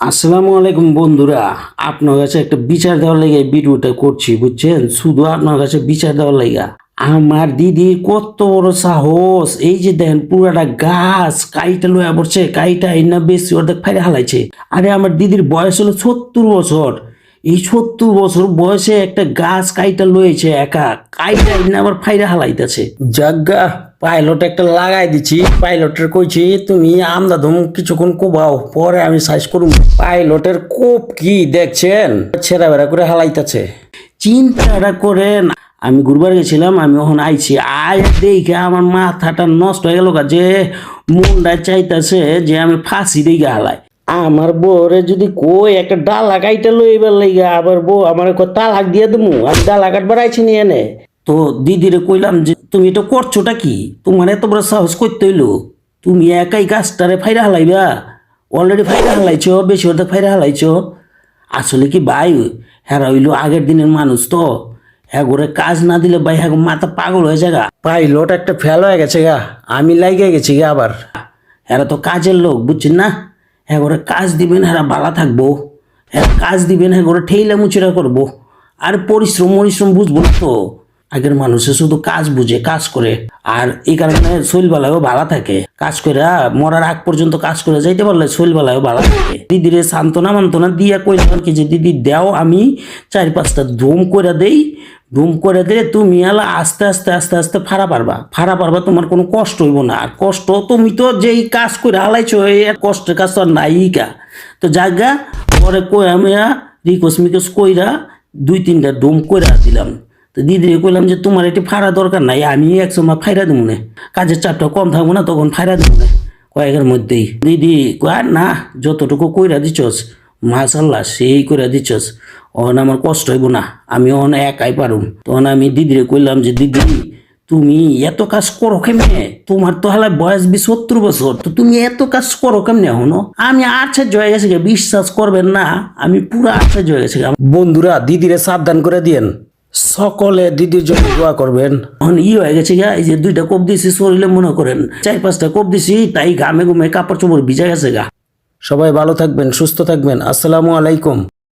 আসসালামু আলাইকুম বন্ধুরা, আপনার কাছে একটা বিচার দেওয়ার লাগে ভিডিওটা করছি, বুঝছেন? শুধু আপনার কাছে বিচার দেওয়ার লাগা। আমার দিদির কত বড় সাহস! এই যে দেখেন পুরাটা গাছ কাইটা লয়া পড়ছে, কাইটা না বেশি অর্ধেক ফাইরে হালাইছে। আরে আমার দিদির বয়স হলো ৭০ বছর। এই ৭০ বছর বয়সে একটা গাছ কাইটা লয়েছে একা, কাইটা না আবার ফাইরে হালাইতেছে। জাগা পাইলট একটা লাগাই দিছি, পাইলটের কইছি তুমি আমদা ধুম কিছুক্ষণ কোবাও, পরে আমি সাইজ করুম। পাইলটের কোপ কি দেখছেন, ছেঁড়া বেড়া করে হালাইতেছে। চিন্তাটা করেন, আমি ঘুরবার গেছিলাম, আমি ওখানে আইছি, আয় দেখে আমার মাথাটা নষ্ট হয়ে গেল, যে মনটা চাইতেছে যে আমি ফাঁসি দিয়ে হালাই। আমার বউরে যদি কই একটা ডালা কাইটা লইবার লাইগা, আবার বউ আমার তালাক দিয়ে দেবো, আমি ডালা কাটবার আইছি নিয়ে নে। তো দিদিরে কইলাম যে তুমি এটা করছোটা কি, তোমার এত বড় সাহস করতে হইলো? তুমি একাই গাছটারে ফাইরা হালাইবা? অলরেডি ফাইরা হালাইছো, বেশি অর্ধেক ফাইরা হালাইছো। আসলে কি ভাই, হ্যাঁ হইলো আগের দিনের মানুষ তো, হ্যাঁ করে কাজ না দিলে ভাই হ্যাঁ মাথা পাগল হয়ে যায় গা। পাইলট একটা ফেল হয়ে গেছে গা, আমি লাইগে গেছি গা আবার। এরা তো কাজের লোক, বুঝছেন না? হ্যাঁ করে কাজ দিবেন, হ্যাঁ ভালো থাকবো। হ্যাঁ কাজ দিবেন, হ্যাঁ করে ঠেইলা মুচিরা করবো। আর পরিশ্রম বুঝবো না তো। আগের মানুষে শুধু কাজ বুঝে, কাজ করে, আর এই কারণে শরীর বেলায়ও ভালো থাকে। কাজ করে মরার আগ পর্যন্ত কাজ করে যাইতে পারলে শরীর বেলায়ও ভালো থাকে। দিদিরে সান্ত্বনা মান্তনা দিয়া কইলাম কি যে দিদি দেও, আমি ৪-৫টা ধুম করে দেই, ধুম করে দিলে তুমি এলা আস্তে আস্তে আস্তে আস্তে ফাড়া পারবা, তোমার কোনো কষ্ট হইব না। আর কষ্ট তুমি তো যেই কাজ করে হালাইছো, এই কষ্টের কাজ তো আর নাই কা। তো জায়গা পরে কই আমি রিকোয়েস্ট কইরা ২-৩টা ধুম করে দিলাম। তো দিদি কইলাম যে তোমার এটি ফাড়া দরকার নাই, আমি একসময় ফাইরা দেবো না, কাজের চাপটা কম থাকবো না, তখন ফাইরা দেবো না কয়েকের মধ্যেই। দিদি কয় না, যতটুকু কইরা দিছস মাশাল্লাহ সেই কইরা দিছস, অন আমার কষ্ট হইব না, আমি অন একাই পারুম। তখন আমি দিদিরে কইলাম যে দিদি তুমি এত কাজ করো কেমনে? তোমার তো হালা বয়স ৭০ বছর, তো তুমি এত কাজ করো কেমনে? হনো আমি আশ্চর্য হয়ে গেছি, বিশ্বাস করবেন না, আমি পুরো আশ্চর্য হয়ে গেছি। বন্ধুরা দিদিরে সাবধান করে দিয়েন, সকলে দিদির জন্য দোয়া করবেন। এখন হয়ে গেছে গা, এই যে ২টা কোপ দিছি শরীরে, মনে করেন ৪-৫টা কোপ দিছি, তাই ঘামে ঘুমে কাপড় চোপড় ভিজা গেছে গা। সবাই ভালো থাকবেন, সুস্থ থাকবেন, আসসালামু আলাইকুম।